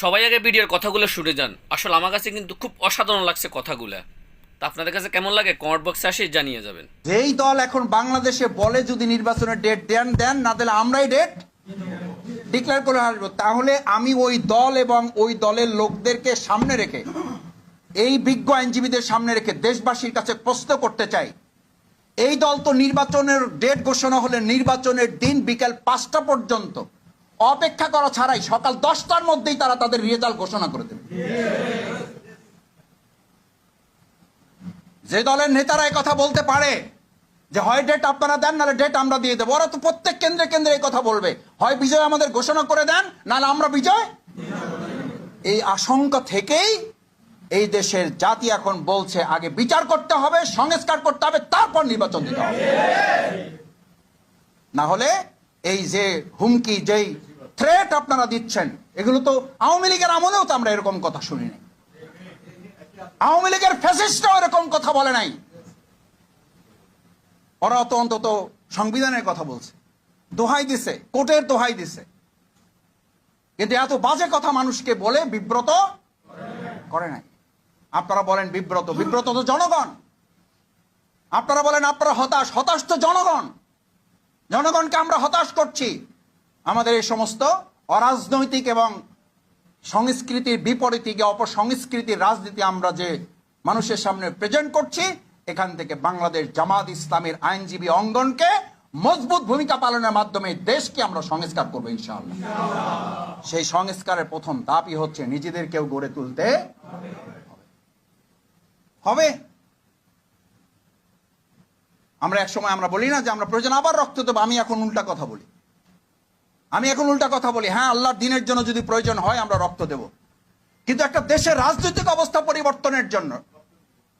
সবাই আগে ভিডিওর কথাগুলো শুনে যান। আসলে আমার কাছে কিন্তু খুব অসাধারণ লাগছে কথাগুলো। তা আপনাদের কাছে কেমন লাগে কমেন্ট বক্সে আসে জানিয়ে যাবেন। যেই দল এখন বাংলাদেশে বলে যদি নির্বাচনের ডেট দেন দেন, না দিলে আমরাই ডেট ডিক্লেয়ার করে আসবো, তাহলে আমি ওই দল এবং ওই দলের লোকদেরকে সামনে রেখে, এই বিজ্ঞ আইনজীবীদের সামনে রেখে দেশবাসীর কাছে প্রশ্ন করতে চাই, এই দল তো নির্বাচনের ডেট ঘোষণা হলে নির্বাচনের দিন বিকেল 5টা পর্যন্ত অপেক্ষা করা ছাড়াই সকাল 10টার মধ্যেই তারা তাদের রেজাল্ট ঘোষণা করে দেবে। যে দলের নেতারা এই কথা বলতে পারে যে হয় ডেট আপনারা দেন, নাহলে ডেট আমরা দিয়ে দেবো, ওরা তো প্রত্যেক কেন্দ্রে কেন্দ্রে এই কথা বলবে, হয় বিজয় আমাদের ঘোষণা করে দেন, নাহলে আমরা বিজয়। এই আশঙ্কা থেকেই এই দেশের জাতি এখন বলছে আগে বিচার করতে হবে, সংস্কার করতে হবে, তারপর নির্বাচন দিতে হবে। না হলে এই যে হুমকি, যেই থ্রেট আপনারা দিচ্ছেন, এগুলো তো আওয়ামী লীগের আমলেও তো আমরা এরকম কথা শুনিনি। আওয়ামী লীগের ফ্যাসিস্টরাও এরকম কথা বলে নাই। ওরা তো অন্তত সংবিধানের কথা বলছে, দোহাই দিছে, কোর্টের দোহাই দিছে, কিন্তু এত বাজে কথা মানুষকে বলে বিব্রত করে নাই। আপনারা বলেন বিব্রত, বিব্রত তো জনগণ। আপনারা বলেন আপনারা হতাশ, হতাশ তো জনগণ। জনগণকে আমরা হতাশ করছি। আমাদের এই সমস্ত অরাজনৈতিক এবং সংস্কৃতির বিপরীতে অপসংস্কৃতির রাজনীতি আমরা যে মানুষের সামনে প্রেজেন্ট করছি, এখান থেকে বাংলাদেশ জামাত ইসলামের আইনজীবী অঙ্গনকে মজবুত ভূমিকা পালনের মাধ্যমে দেশকে আমরা সংস্কার করবো ইনশাআল্লাহ। সেই সংস্কারের প্রথম ধাপই হচ্ছে নিজেদেরকেও গড়ে তুলতে হবে। আমরা এক সময় আমরা বলি না যে আমরা প্রয়োজন আবার রক্ত দেবো। আমি এখন উল্টা কথা বলি, হ্যাঁ আল্লাহর দিনের জন্য যদি প্রয়োজন হয় আমরা রক্ত দেব, কিন্তু একটা দেশের রাজনৈতিক অবস্থা পরিবর্তনের জন্য,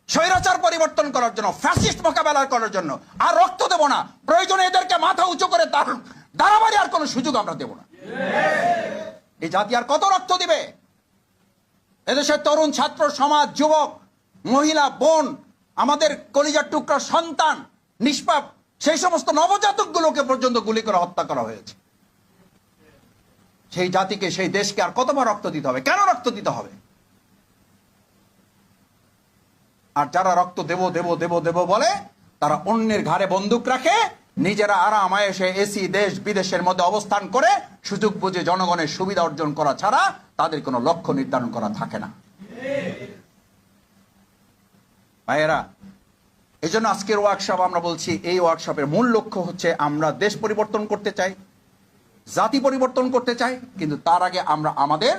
স্বৈরাচার পরিবর্তন করার জন্য, ফ্যাসিস্ট মোকাবেলা করার জন্য আর রক্ত দেব না। প্রয়োজনে এদেরকে মাথা উঁচু করে দাঁড়াবাড়ি আর কোনো সুযোগ আমরা দেব না। এই জাতি আর কত রক্ত দিবে? এদেশের তরুণ ছাত্র সমাজ, যুবক, মহিলা, বোন, আমাদের কলিজার টুকরা সন্তান, নিষ্পাপ সেই সমস্ত নবজাতক গুলোকে পর্যন্ত গুলি করে হত্যা করা হয়েছে। সেই জাতিকে, সেই দেশকে আর কতবার রক্ত দিতে হবে? কেন রক্ত দিতে হবে? আর যারা রক্ত দেব দেব দেব দেব বলে, তারা অন্যের ঘাড়ে বন্দুক রাখে, নিজেরা আরাম আয়েশে এসি দেশ বিদেশের মধ্যে অবস্থান করে সুযোগ বুঝে জনগণের সুবিধা অর্জন করা ছাড়া তাদের কোনো লক্ষ্য নির্ধারণ করা থাকে না। ভাইয়েরা, এই জন্য আজকের ওয়ার্কশপ আমরা বলছি, এই ওয়ার্কশপের মূল লক্ষ্য হচ্ছে আমরা দেশ পরিবর্তন করতে চাই, জাতি পরিবর্তন করতে চাই, কিন্তু তার আগে আমরা আমাদের